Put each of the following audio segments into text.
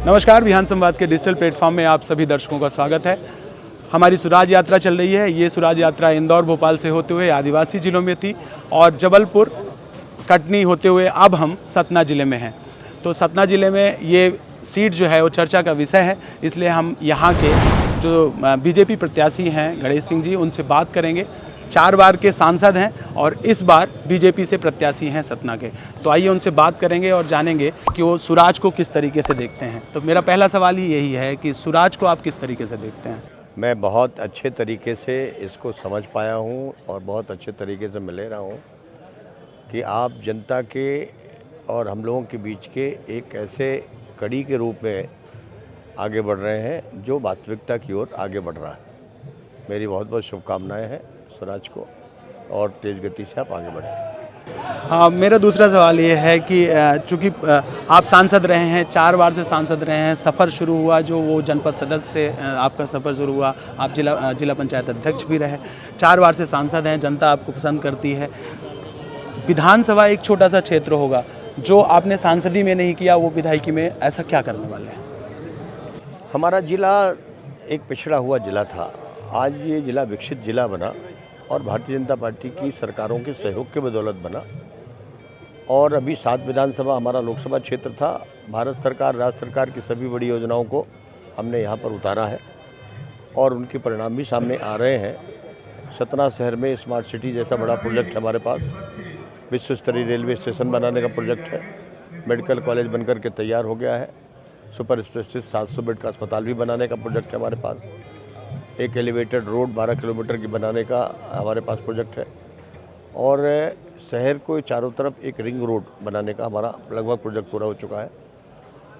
नमस्कार, बिहान संवाद के डिजिटल प्लेटफॉर्म में आप सभी दर्शकों का स्वागत है। हमारी सुराज यात्रा चल रही है। ये सुराज यात्रा इंदौर भोपाल से होते हुए आदिवासी जिलों में थी और जबलपुर कटनी होते हुए अब हम सतना ज़िले में हैं। तो सतना ज़िले में ये सीट जो है वो चर्चा का विषय है, इसलिए हम यहाँ के जो बीजेपी प्रत्याशी हैं गणेश सिंह जी, उनसे बात करेंगे। 4 बार के सांसद हैं और इस बार बीजेपी से प्रत्याशी हैं सतना के। तो आइए उनसे बात करेंगे और जानेंगे कि वो सुराज को किस तरीके से देखते हैं। तो मेरा पहला सवाल ही यही है कि सुराज को आप किस तरीके से देखते हैं? मैं बहुत अच्छे तरीके से इसको समझ पाया हूँ और बहुत अच्छे तरीके से मिले रहा हूँ कि आप जनता के और हम लोगों के बीच के एक ऐसे कड़ी के रूप में आगे बढ़ रहे हैं जो वास्तविकता की ओर आगे बढ़ रहा है। मेरी बहुत बहुत शुभकामनाएं हैं स्वराज को और तेज़ गति से आप आगे बढ़ें। हाँ, मेरा दूसरा सवाल ये है कि चूँकि आप सांसद रहे हैं, 4 बार से सांसद रहे हैं, सफ़र शुरू हुआ जो वो जनपद सदस्य से आपका सफ़र शुरू हुआ, आप जिला पंचायत अध्यक्ष भी रहे, 4 बार से सांसद हैं, जनता आपको पसंद करती है। विधानसभा एक छोटा सा क्षेत्र होगा, जो आपने सांसदी में नहीं किया वो विधायकी में ऐसा क्या करने वाले हैं? हमारा ज़िला एक पिछड़ा हुआ ज़िला था, आज ये ज़िला विकसित ज़िला बना और भारतीय जनता पार्टी की सरकारों के सहयोग के बदौलत बना। और अभी 7 विधानसभा हमारा लोकसभा क्षेत्र था। भारत सरकार, राज्य सरकार की सभी बड़ी योजनाओं को हमने यहाँ पर उतारा है और उनके परिणाम भी सामने आ रहे हैं। सतना शहर में स्मार्ट सिटी जैसा बड़ा प्रोजेक्ट है हमारे पास, विश्व स्तरीय रेलवे स्टेशन बनाने का प्रोजेक्ट है, मेडिकल कॉलेज बनकर के तैयार हो गया है, सुपर स्पेशलिस्ट 700 बेड का अस्पताल भी बनाने का प्रोजेक्ट है हमारे पास, एक एलिवेटेड रोड 12 किलोमीटर की बनाने का हमारे पास प्रोजेक्ट है और शहर को चारों तरफ एक रिंग रोड बनाने का हमारा लगभग प्रोजेक्ट पूरा हो चुका है।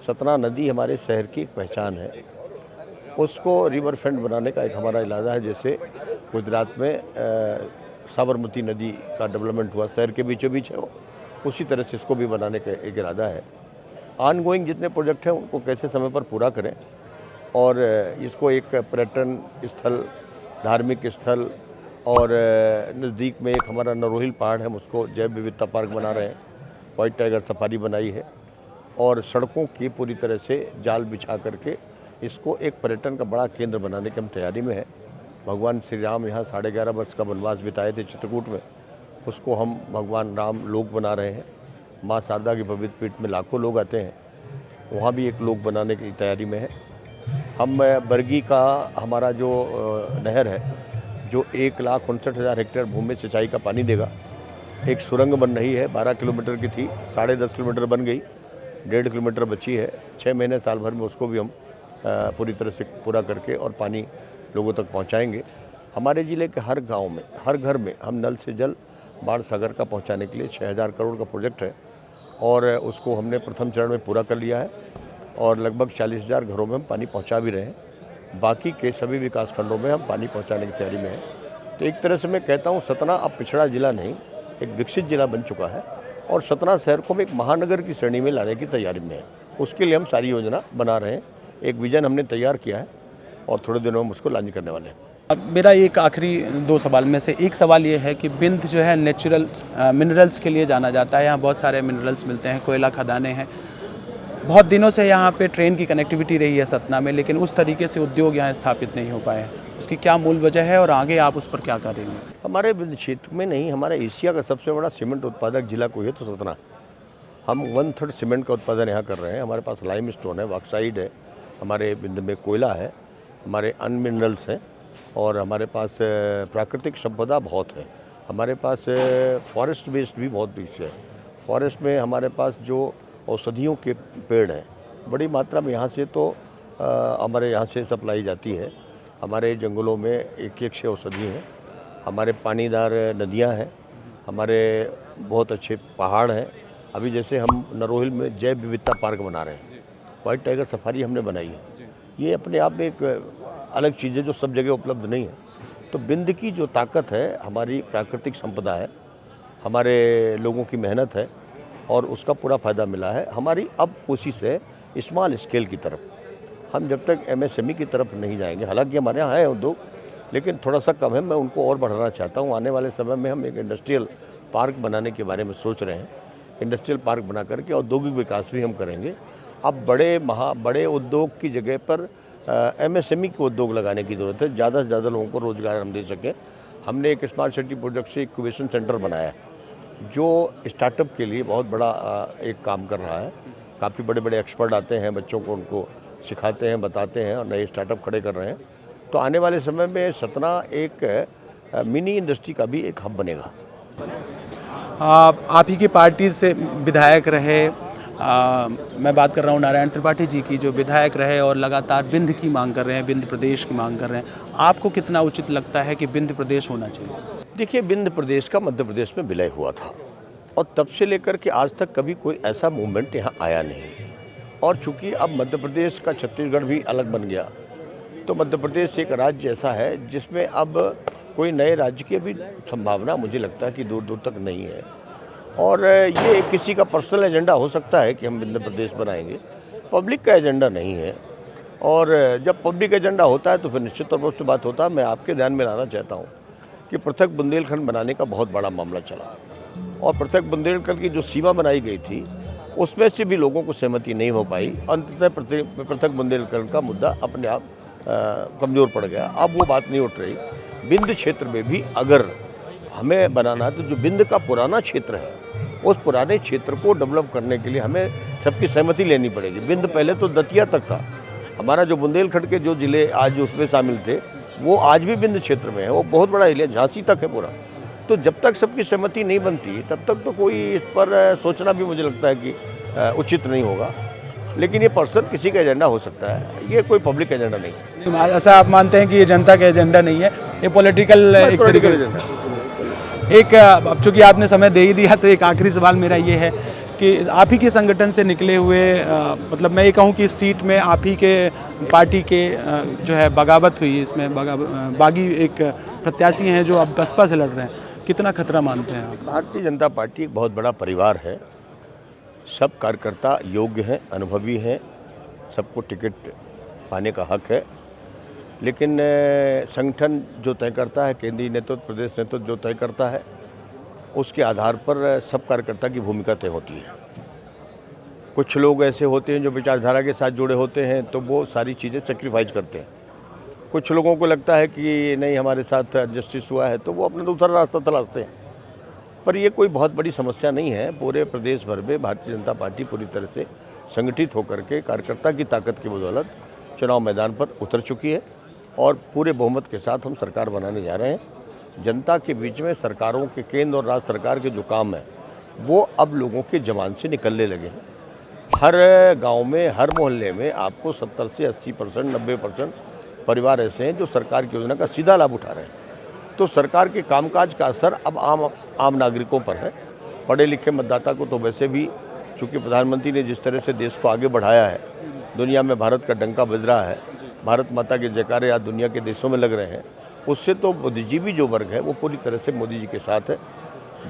सतना नदी हमारे शहर की एक पहचान है, उसको रिवर फ्रंट बनाने का एक हमारा इरादा है। जैसे गुजरात में साबरमती नदी का डेवलपमेंट हुआ, शहर के बीचों बीच है वो, उसी तरह से इसको भी बनाने का एक इरादा है। ऑनगोइंग जितने प्रोजेक्ट हैं उनको कैसे समय पर पूरा करें और इसको एक पर्यटन स्थल, धार्मिक स्थल और नज़दीक में एक हमारा नरोहिल पहाड़ है, हम उसको जैव विविधता पार्क बना रहे हैं, वाइट टाइगर सफारी बनाई है और सड़कों की पूरी तरह से जाल बिछा करके इसको एक पर्यटन का बड़ा केंद्र बनाने की हम तैयारी में है। भगवान श्री राम यहाँ 11.5 वर्ष का वनवास बिताए थे चित्रकूट में, उसको हम भगवान राम लोक बना रहे हैं। माँ शारदा की पवित्र पीठ में लाखों लोग आते हैं, वहाँ भी एक लोक बनाने की तैयारी में है। हम बरगी का हमारा जो नहर है जो 1,59,000 हेक्टेयर भूमि में सिंचाई का पानी देगा, एक सुरंग बन रही है, 12 किलोमीटर की थी, 10.5 किलोमीटर बन गई, 1.5 किलोमीटर बची है। 6 महीने साल भर में उसको भी हम पूरी तरह से पूरा करके और पानी लोगों तक पहुंचाएंगे। हमारे ज़िले के हर गांव में, हर घर में हम नल से जल बाढ़ सागर का पहुंचाने के लिए 6,000 करोड़ का प्रोजेक्ट है और उसको हमने प्रथम चरण में पूरा कर लिया है और लगभग 40,000 घरों में हम पानी पहुंचा भी रहे हैं। बाकी के सभी विकास खंडों में हम पानी पहुंचाने की तैयारी में हैं। तो एक तरह से मैं कहता हूं सतना अब पिछड़ा ज़िला नहीं, एक विकसित ज़िला बन चुका है और सतना शहर को एक महानगर की श्रेणी में लाने की तैयारी में है। उसके लिए हम सारी योजना बना रहे हैं, एक विजन हमने तैयार किया है और थोड़े दिनों में उसको लॉन्च करने वाले हैं। मेरा एक आखिरी 2 सवाल में से एक सवाल ये है कि बिंद जो है नेचुरल मिनरल्स के लिए जाना जाता है। यहाँ बहुत सारे मिनरल्स मिलते हैं, कोयला खदानें हैं। बहुत दिनों से यहाँ पे ट्रेन की कनेक्टिविटी रही है सतना में, लेकिन उस तरीके से उद्योग यहाँ स्थापित नहीं हो पाए हैं। उसकी क्या मूल वजह है और आगे आप उस पर क्या करेंगे? हमारे क्षेत्र में नहीं, हमारे एशिया का सबसे बड़ा सीमेंट उत्पादक जिला कोई है तो सतना। हम 1/3 सीमेंट का उत्पादन यहाँ कर रहे हैं। हमारे पास लाइम स्टोन है, बॉक्साइड है, हमारे बिंद में कोयला है, हमारे अन्य मिनरल्स हैं और हमारे पास प्राकृतिक संपदा बहुत है। हमारे पास फॉरेस्ट वेस्ट भी बहुत पीछे है। फॉरेस्ट में हमारे पास जो औषधियों के पेड़ हैं बड़ी मात्रा में यहाँ से तो हमारे यहाँ से सप्लाई जाती है। हमारे जंगलों में एक से औषधि हैं, हमारे पानीदार नदियाँ हैं, हमारे बहुत अच्छे पहाड़ हैं। अभी जैसे हम नरोहिल में जैव विविधता पार्क बना रहे हैं, वाइट टाइगर सफारी हमने बनाई है। ये अपने आप में एक अलग चीज़ है जो सब जगह उपलब्ध नहीं है। तो बिंद की जो ताकत है हमारी प्राकृतिक संपदा है, हमारे लोगों की मेहनत है और उसका पूरा फ़ायदा मिला है। हमारी अब कोशिश है स्मॉल स्केल की तरफ, हम जब तक MSME की तरफ नहीं जाएंगे, हालांकि हमारे यहाँ है उद्योग लेकिन थोड़ा सा कम है, मैं उनको और बढ़ाना चाहता हूँ। आने वाले समय में हम एक इंडस्ट्रियल पार्क बनाने के बारे में सोच रहे हैं। इंडस्ट्रियल पार्क बना करके औद्योगिक विकास भी हम करेंगे अब बड़े उद्योग की जगह पर MSME के उद्योग लगाने की ज़रूरत है। ज़्यादा से ज़्यादा लोगों को रोज़गार हम दे सकें। हमने एक स्मार्ट सिटी प्रोजेक्ट से इंक्यूबेशन सेंटर बनाया है, जो स्टार्टअप के लिए बहुत बड़ा एक काम कर रहा है। काफ़ी बड़े बड़े एक्सपर्ट आते हैं, बच्चों को उनको सिखाते हैं, बताते हैं और नए स्टार्टअप खड़े कर रहे हैं। तो आने वाले समय में सतना एक मिनी इंडस्ट्री का भी एक हब बनेगा। आप ही की पार्टी से विधायक रहे, मैं बात कर रहा हूँ नारायण त्रिपाठी जी की, जो विधायक रहे और लगातार विंध्य की मांग कर रहे हैं, विंध्य प्रदेश की मांग कर रहे हैं। आपको कितना उचित लगता है कि विंध्य प्रदेश होना चाहिए? देखिए, विंध्य प्रदेश का मध्य प्रदेश में विलय हुआ था और तब से लेकर के आज तक कभी कोई ऐसा मूवमेंट यहाँ आया नहीं। और चूंकि अब मध्य प्रदेश का छत्तीसगढ़ भी अलग बन गया, तो मध्य प्रदेश एक राज्य ऐसा है जिसमें अब कोई नए राज्य की भी संभावना मुझे लगता है कि दूर दूर तक नहीं है। और ये किसी का पर्सनल एजेंडा हो सकता है कि हम मध्य प्रदेश बनाएंगे, पब्लिक का एजेंडा नहीं है। और जब पब्लिक एजेंडा होता है तो फिर निश्चित तौर पर उससे बात होता है। मैं आपके ध्यान में लाना चाहता हूँ कि पृथक बुंदेलखंड बनाने का बहुत बड़ा मामला चला और पृथक बुंदेलखंड की जो सीमा बनाई गई थी उसमें से भी लोगों को सहमति नहीं हो पाई। अंततः पृथक बुंदेलखंड का मुद्दा अपने आप कमज़ोर पड़ गया। अब वो बात नहीं उठ रही। विंध्य क्षेत्र में भी अगर हमें बनाना है तो जो विंध्य का पुराना क्षेत्र है, उस पुराने क्षेत्र को डेवलप करने के लिए हमें सबकी सहमति लेनी पड़ेगी। विंध्य पहले तो दतिया तक था। हमारा जो बुंदेलखंड के जो ज़िले आज उसमें शामिल थे, वो आज भी विंध्य क्षेत्र में है। वो बहुत बड़ा एरिया, झांसी तक है पूरा। तो जब तक सबकी सहमति नहीं बनती तब तक तो कोई इस पर सोचना भी मुझे लगता है कि उचित नहीं होगा। लेकिन ये पर्सनल किसी का एजेंडा हो सकता है, ये कोई पब्लिक एजेंडा नहीं है। ऐसा आप मानते हैं कि ये जनता का एजेंडा नहीं है, ये पॉलिटिकल एजेंडा। एक अब चूँकि आपने समय दे ही दिया तो एक आखिरी सवाल मेरा ये है कि आप ही के संगठन से निकले हुए मतलब मैं ये कहूँ कि इस सीट में आप ही के पार्टी के जो है बगावत हुई, इसमें बागी एक प्रत्याशी हैं जो अब बसपा से लड़ रहे हैं, कितना खतरा मानते हैं आप? भारतीय जनता पार्टी एक बहुत बड़ा परिवार है। सब कार्यकर्ता योग्य हैं, अनुभवी हैं, सबको टिकट पाने का हक है। लेकिन संगठन जो तय करता है, केंद्रीय नेतृत्व, प्रदेश नेतृत्व जो तय करता है, उसके आधार पर सब कार्यकर्ता की भूमिका तय होती है। कुछ लोग ऐसे होते हैं जो विचारधारा के साथ जुड़े होते हैं, तो वो सारी चीज़ें सेक्रीफाइस करते हैं। कुछ लोगों को लगता है कि नहीं हमारे साथ एडजस्टिस हुआ है, तो वो अपना दूसरा रास्ता तलाशते हैं। पर ये कोई बहुत बड़ी समस्या नहीं है। पूरे प्रदेश भर में भारतीय जनता पार्टी पूरी तरह से संगठित होकर के कार्यकर्ता की ताकत की बदौलत चुनाव मैदान पर उतर चुकी है और पूरे बहुमत के साथ हम सरकार बनाने जा रहे हैं। जनता के बीच में सरकारों के, केंद्र और राज्य सरकार के जो काम है वो अब लोगों के जबान से निकलने लगे हैं। हर गांव में, हर मोहल्ले में आपको 70 से 80%, 90% परिवार ऐसे हैं जो सरकार की योजना का सीधा लाभ उठा रहे हैं। तो सरकार के कामकाज का असर अब आम नागरिकों पर है। पढ़े लिखे मतदाता को तो वैसे भी, चूँकि प्रधानमंत्री ने जिस तरह से देश को आगे बढ़ाया है, दुनिया में भारत का डंका बज रहा है, भारत माता के जयकारे आज दुनिया के देशों में लग रहे हैं, उससे तो बुद्धिजीवी जो वर्ग है वो पूरी तरह से मोदी जी के साथ है,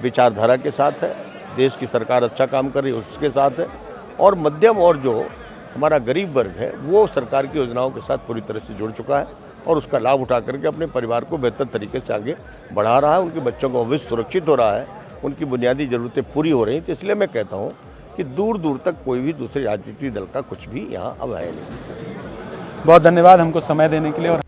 विचारधारा के साथ है, देश की सरकार अच्छा काम कर रही है उसके साथ है। और मध्यम और जो हमारा गरीब वर्ग है वो सरकार की योजनाओं के साथ पूरी तरह से जुड़ चुका है और उसका लाभ उठा करके अपने परिवार को बेहतर तरीके से आगे बढ़ा रहा है। उनके बच्चों का भविष्य सुरक्षित हो रहा है, उनकी बुनियादी ज़रूरतें पूरी हो रही हैं। तो इसलिए मैं कहता हूँ कि दूर दूर तक कोई भी दूसरे राजनीतिक दल का कुछ भी यहाँ अब है नहीं। बहुत धन्यवाद हमको समय देने के लिए। और